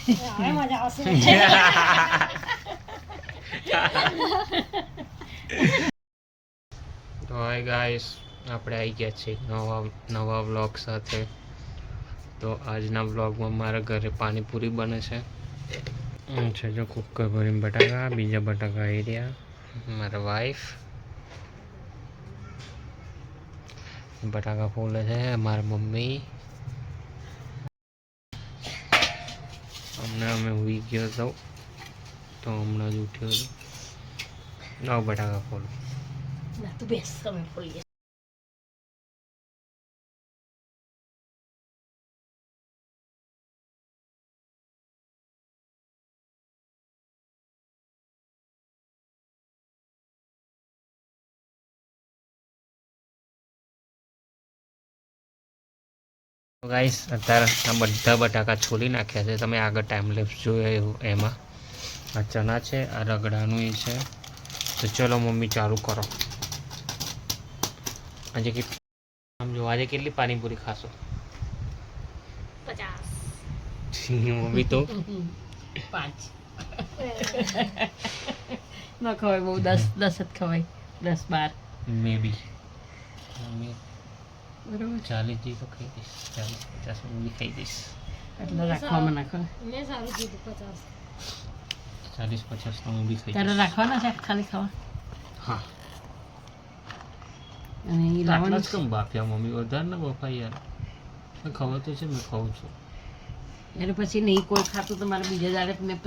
હવે મજા આવશે. તો હાય ગાઈસ, આપણે આવી ગયા છીએ નવા વ્લોગ સાથે. તો આજના વ્લોગમાં મારા ઘરે પાણીપુરી બને છે. છે જો કુકર ભરીને બટાકા, બીજા બટાકા આવી રહ્યા, મારા વાઈફ બટાકા ફોલે છે, મારા મમ્મી. હમણાં અમે ઉઈ ગયો હતો તો હમણાં જ ઉઠ્યો હતો. નવ બટાકા ફોલો. તું બેસ, તમે ફોલીએ. ગાઈસ, અત્યારે આ બધા બટાકા છોલી નાખ્યા છે. તમે આગળ ટાઈમ લેપ્સ જોયો એમાં. આ ચણા છે, આ રગડાનું એ છે. તો ચલો મમ્મી ચાલુ કરો. આજે આજે કેટલી પાણીપુરી ખાશો? 50. મમ્મી તો 5 ના ખવાય બહુ, 10 જ ખવાય, 10-12 મે બી. મમ્મી બરોબર. 40 જી તો ખાઈ દઈશ, 40-50 મમ્મી ખાઈ દઈશ. એટલે રાખવામાં નાખો. 40-50 તો મમ્મી ખાઈ તારે દઈશ. રાખવાના છે ખાલી ખાવા? હા. અને એ આટલા લાવવાનું જ કેમ બાફ્યા મમ્મી? વધારે ને બફા યાર. ખબર તો છે, મેં ખાઉં છું. એટલે પછી નહીં કોઈ ખાતું તો મારે બીજા દાડે મેં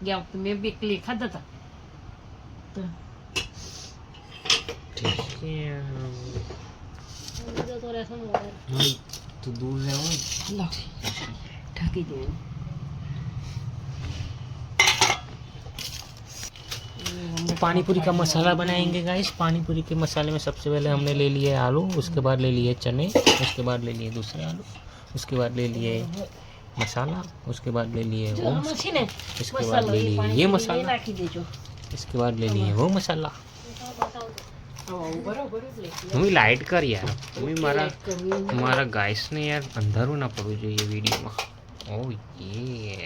ગયા વખતે મેં બી એકલી ખાતા હતા તો ઠીક છે. તો દૂર રહેવો ને. ઢાંકી દે. पानीपुरी का मसाला बनाएंगे गाइस. पानीपुरी के मसाले में सबसे पहले हमने ले लिए आलू, उसके बाद ले लिए चने, उसके बाद ले लिए दूसरे आलू, उसके बाद ले लिए मसाला, उसके बाद ले लिए वो, इसके बाद ले लिए ये मसाला, इसके बाद ले लिए वो मसाला. मम्मी लाइट कर यार. मम्मी मारा गाइस ने यार अंधारू ना पड़ू જોઈએ વિડિયોમાં. ઓ ये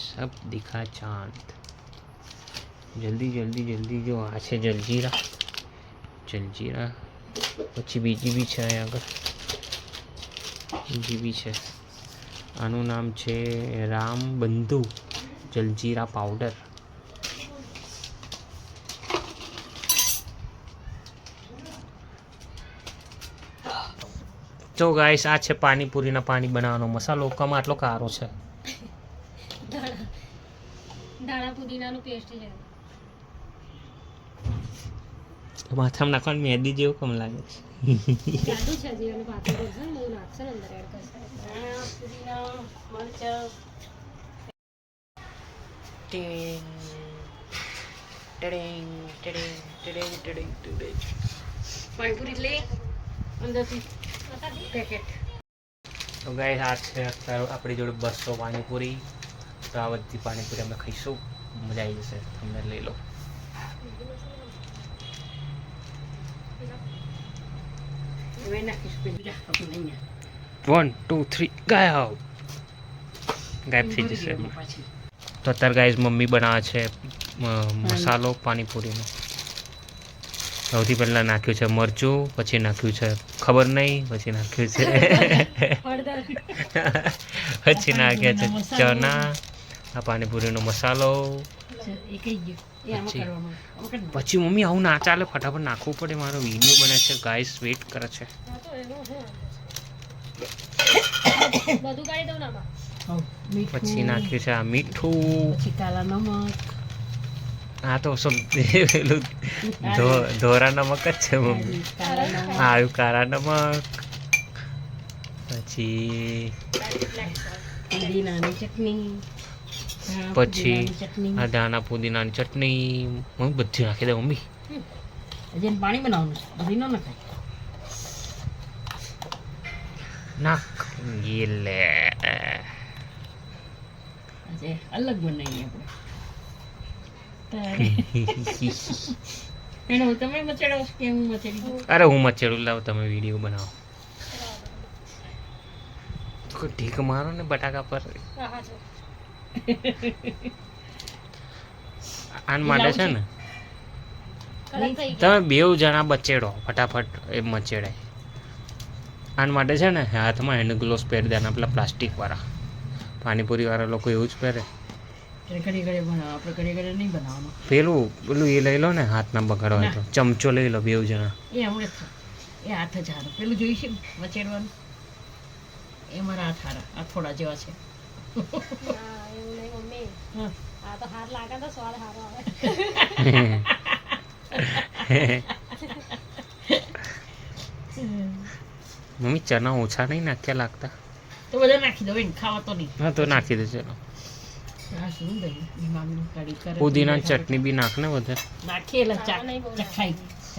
सब दिखा चांद. जल्दी जल्दी जल्दी. जो आ છે જલજીરા. જલજીરા પછી બીજી બી છે અહીંયા આગળ. બીજી બી છે. આનું નામ છે રામ બંધુ જલજીરા પાવડર. તો ગાઈસ, આ છે પાણીપુરીના પાણી બનાવવાનો મસાલો. કમ આટલો કારો છે. દાણા પુદીનાનું પેસ્ટ છે. માથામાં નાખવાની મહેંદી જેવું કમ લાગે છે. જાડું છે જીવન પાતળું કરશે ને બધું નાખશે ને અંદર એડ કરશે. દાણા પુદીના મરચાં ટિંગ ટિંગ ટિંગ ટિંગ ટિંગ ટિંગ. પાણીપુરી લે અંદરથી પેકેટ. તો ગાઈસ, આ છે અત્યારે આપણી જોડે 200 પાણીપુરી. તો આ બધી પાણીપુરી અમે ખાઈશું. મજા આવી જશે. તમને લઈ લો. હવે નાખીશું પેલા નહીં. 1 2 3 ગાયબ. ગાયબ થઈ જશે. તો અત્યારે ગાઈસ મમ્મી બનાવે છે મસાલો પાણીપુરીનો. સૌથી પહેલાં નાખ્યું છે મરચું, પછી નાખ્યું છે ખબર નહીં, પછી નાખ્યું છે પછી નાખ્યા છે ચણા, આ પાણીપુરીનો મસાલો. પછી મમ્મી આવું ના ચાલે, ફટાફટ નાખવું પડે. મારો વિડીયો બને છે ગાઈસ, વેઇટ કરે છે. પછી નાખ્યું છે આ મીઠું, પછી કાલા નમક. આ તો શું પેલું ધોરા નમક જ છે મમ્મી. આવ્યું કાળા નમક. પછી પુદીનાની ચટણી, પછી આ ધાણા પુદીનાની ચટણી. મમ્મી બધી નાખી દે મમ્મી. હજી પાણી બનાવવાનું છે, બધી ન નખાય. નાખ લે. આજે અલગ બનાવીએ આપણે. એનો તમે મચેડો કે હું મચેડી? અરે હું મચેડું. લાવ તમે વિડીયો બનાવો. ઢીક મારો ને બટાકા પર. આન માટે છે ને તમે બેવ જણા બચેડો ફટાફટ એ મચેડાય. આન માટે છે ને હાથમાં હેન્ડ ગ્લોવ્સ પહેરી દેવાના, પેલા પ્લાસ્ટિક વાળા પાણીપુરી વાળા લોકો એવું જ પહેરે. પેલું પેલું એ લઈ લો ને હાથના બગાડવા હોય તો ચમચો લઈ લો બેવ જણા. એ હાથ જ હારો પેલું જોઈશું વચેડવાનું એ મારા હાથ હારા આ થોડા જેવા છે. મમ્મી ચના ઓછા નહીં નાખ્યા લાગતા? તો બધા નાખી દો બેન, ખાવા તો નહીં. હા તો નાખી દે ચલો. આ શું દહીં મામની કઢી કરે પુદીના ચટણી બી નાખ ને વધારે. નાખી એટલે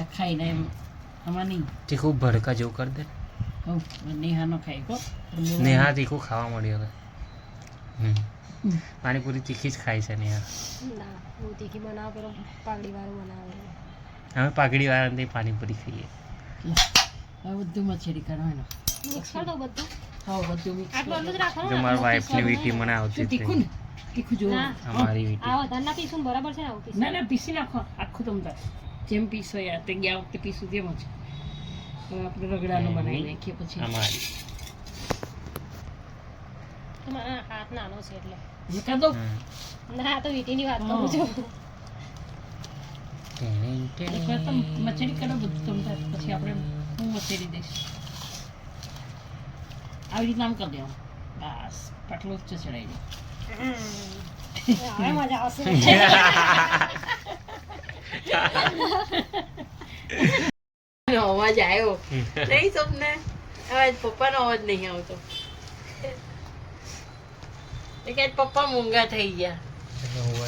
ચખાઈ ને એમ આમાં નહીં તીખું ભડકા જેવું કરી દે. નેહા નો ખાઈ કો નેહા તીખું ખાવા મળ્યું હવે. પાણીપુરી તીખી જ ખાય છે નેહા. અમે પાઘડી વાળા પાણીપુરી ખાઈએ. બધું મછેડી કરવાનું જો મારા વાઈફની વીટી મને આવતી હતી. તીખું જો અમારી વીટી ના ના પીસી નાખો આખું તમતા જેમ પીસો યાર તે ગયા વખતે પીસું તેમ જ. હવે આપણે રગડાનું બનાવી નાખીએ પછી અમારી હાથ નાનો છે એટલે કાદો ના તો વીટીની વાત કરું છું. એકવાર તો મછેડી કરો બધું તમતા પછી આપણે હું મછેડી દઈશ. આવી રીતના આમ કરી દેવાનું બસ પાટલો જ ચડાવી દે. હવે મજા આવશે. અવાજ આવ્યો નહીં સપને અવાજ પપ્પાનો અવાજ નહીં આવતો. એ કે પપ્પા મૂંગા થઈ ગયા.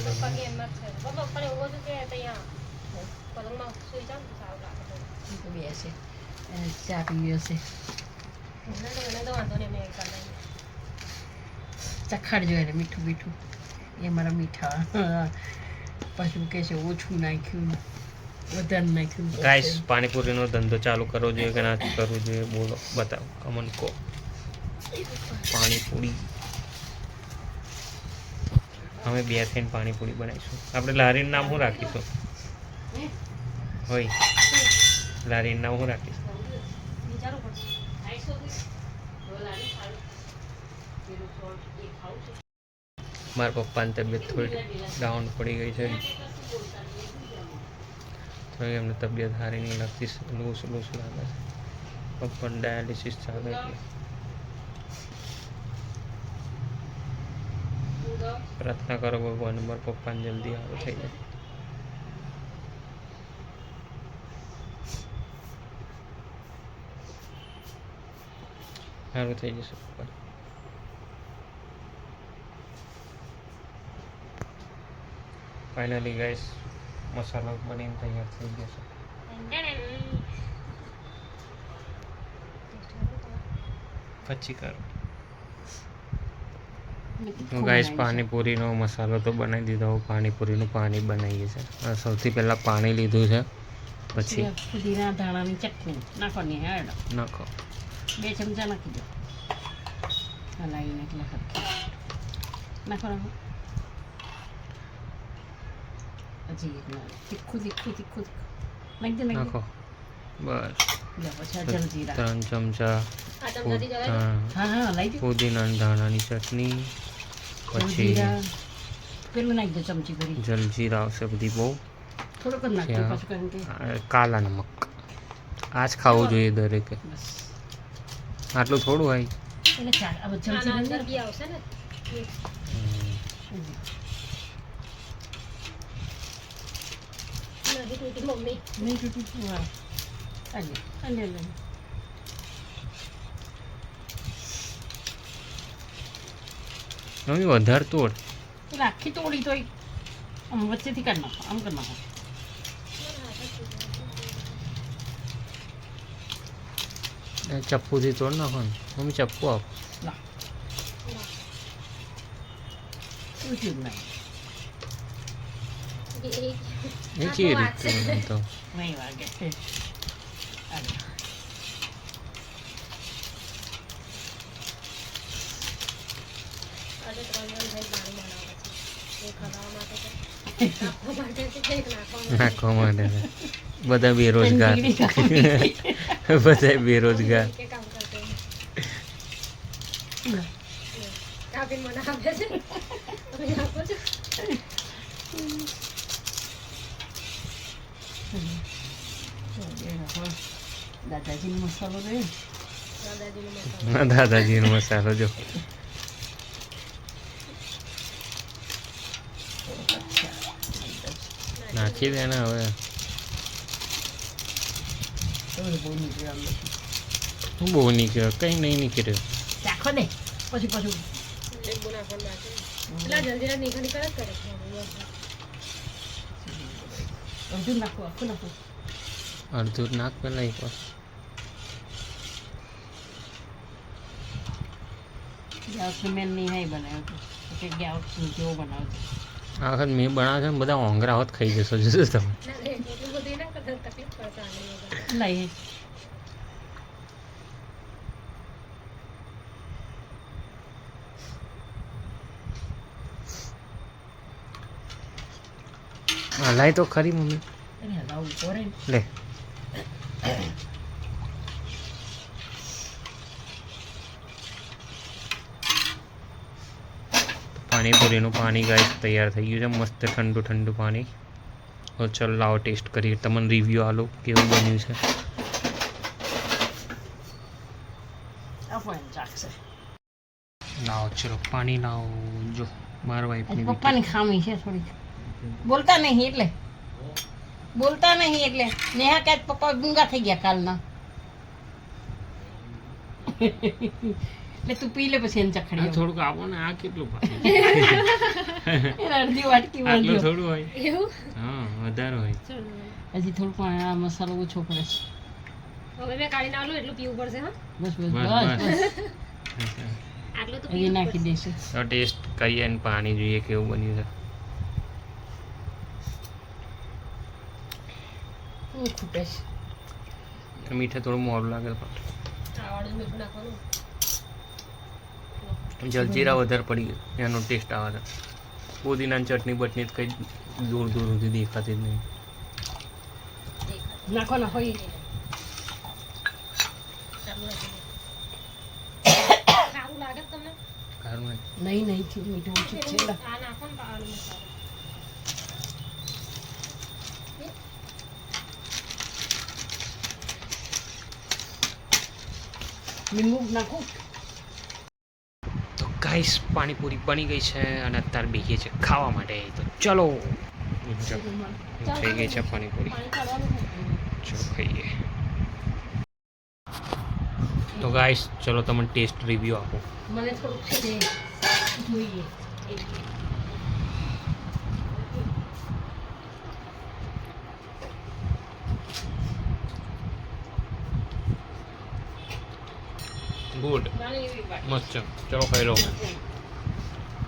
પપ્પા કે એમ જ છે. પપ્પાને એવું હતું કે ત્યાં પલંગમાં સુઈ જાવ તો સારું લાગે. બેસે ચા પી હશે. મને તો વાંધો નહીં, મેં કરી લઈએ. ચખાડજો એને મીઠું મીઠું એ મારા મીઠા. પાછું કે છે ઓછું નાખ્યું વધારે નાખ્યું. ગાઈસ પાણીપુરીનો ધંધો ચાલુ કરવો જોઈએ કે ના કરવો જોઈએ બોલો, બતાવો, કમન કો. પાણીપુરી અમે બે થઈને પાણીપુરી બનાવીશું. આપણે લારીનું નામ શું રાખીશું? હોય લારીનું નામ શું રાખીશું? વિચારવું પડશે. મારા પપ્પાની તબિયત થોડી ડાઉન પડી ગઈ છે, તો એમને તબિયત સારી નહીં લાગતી, લૂસ લાગે છે. પપ્પાને ડાયાલિસિસ ચાલે એટલે પ્રાર્થના કરો ભગવાન મારા પપ્પાને જલ્દી સારું થઈ જાય. સારું થઈ જશે પપ્પા. ફાઇનલી ગાઈસ મસાલો બનીને તૈયાર થઈ ગયો છે. પછી કરો ગાઈસ પાણીપુરીનો મસાલો તો બનાવી દીધો. પાણીપુરીનું પાણી બનાવીએ છીએ. સૌથી પહેલાં પાણી લીધું છે, પછી પુદીના ધાણાની ચટણી નાખવાની. હેડ નાખો 2 ચમચા નાખી દો. હલાવીને એટલે નાખો નાખો. હજી તીખું નાખી દે નાખો બસ. પછી જલજીરા 3 ચમચા હા લઈ દો. પુદીના ધાણાની ચટણી, પછી પેલું નાખી દો ચમચી ભરી. જલજીરા આવશે બધી બહુ. થોડુંક જ નાખજો પાછું કારણ કે કાલા નમક આ જ ખાવું જોઈએ દરેકે. બસ આટલું થોડું હોય એટલે ચાલ હવે જલજીરા અંદર બી આવશે ને. નથી તૂટી મમ્મી. નહીં તૂટું. હા અલે મમ્મી વધારે તોડ. એટલે આખી તોડી તોય આમ વચ્ચેથી કાઢી નાખો. આમ કરી નાખો. ચપ્પુથી તોડ નાખો ને મમ્મી. ચપ્પુ આપ. લા તૂટ્યું જ નહીં. એ કેવી રીતે તો નહીં વાગે. આજે 3 જણ થઈ ગાડી બનાવે છે એક ખાવા માટે છે નાખવા માટે છે એક નાખવા માટે છે. બધા બેરોજગાર બધા બેરોજગાર. કે કામ કરતે કાબિન મને આપે છે તમે આપો છો દાદાજીનો મસાલો દે. દાદાજીનો મસાલો દાદાજીનો મસાલો જો. નાખી દે ને હવે. બહુ નીકળ્યો, કઈ નહીં નીકળ્યો. ચાખો દે પછી પાછું લીંબુ નાખવાનું બાકી એટલા જલ્દી નીકળી કરે જ કરે છે અડધું નાખો આખું નાખો. અડધું નાખ પેલા એક વાર. ગાઉટ મેં નહીં હાઈ બનાવ્યો હતો કે ગાઉટ જેવો બનાવ્યો હતો. આ વખત મેં બનાવ્યો છે ને બધા ઓંગરા હોત ખાઈ જશો જોજો તમે. ના રે એટલું બધું ના કરતા તકલીફ પડતા આની વગર લઈ હલાય તો ખરી મમ્મી. અરે હલાવું પડે ને. લે પાણીપુરીનું પાણી ગાય તૈયાર થઈ ગયું છે મસ્ત ઠંડુ ઠંડુ પાણી. હવે ચલો લાવો ટેસ્ટ કરીએ, તમને રિવ્યૂ આલો કેવું બન્યું છે. આપણને ચાખશે. લાવો ચલો પાણી લાવો. જો મારા આજે વાઈફની પપ્પાની ખામી છે થોડીક. બોલતા નહીં એટલે નેહા કે આજ પપ્પા ગુંગા થઈ ગયા કાલના. એટલે તું પી લે પછી એને ચખડી થોડુંક આપો ને. આ કેટલું પાણી? અડધી વાટકી આટલું મળ્યો. થોડું હોય. એવું હા વધારે હોય. હજી થોડુંક પાણી આ મસાલો ઓછો પડે છે. હવે મેં કાઢીને આલું એટલું પીવું પડશે હા બસ બસ બસ બસ બસ. આટલું તો હજી પીવું નાખી પડશે દઈશું. તો ટેસ્ટ કરીએ ને પાણી જોઈએ કેવું બન્યું છે. હું ખૂટે છે. મીઠે થોડું મોડું લાગે પણ આવાળું મીઠું નાખવાનું જલજીરા વધારે પડી ગયું એનો ટેસ્ટ આવે છે. પુદીનાની ચટણી બટની તો કંઈ દૂર દૂર સુધી દેખાતી જ નહીં. નાખો નાખો ઈ. સારું લાગે છે તમને ખારું નહીં. નહીં નહીં થયું મીઠું ઓછું જ છે લા. આ નાખો ને આલુ મસાલો લીંબુ નાખું. તો ગાઈસ પાણીપુરી બની ગઈ છે અને અત્યારે બેસીએ છે ખાવા માટે. તો ચલો થઈ ગઈ છે પાણીપુરી. પાણી કાઢવાનું ચલો ખાઈએ. તો ગાઈસ ચલો તમને ટેસ્ટ રિવ્યૂ આપો. મને થોડુંક છે ને જોઈએ. ગુડ નાની એવી વાટકી. મસ્ત છે. ચલો ખાઈ લો. મસ્ત.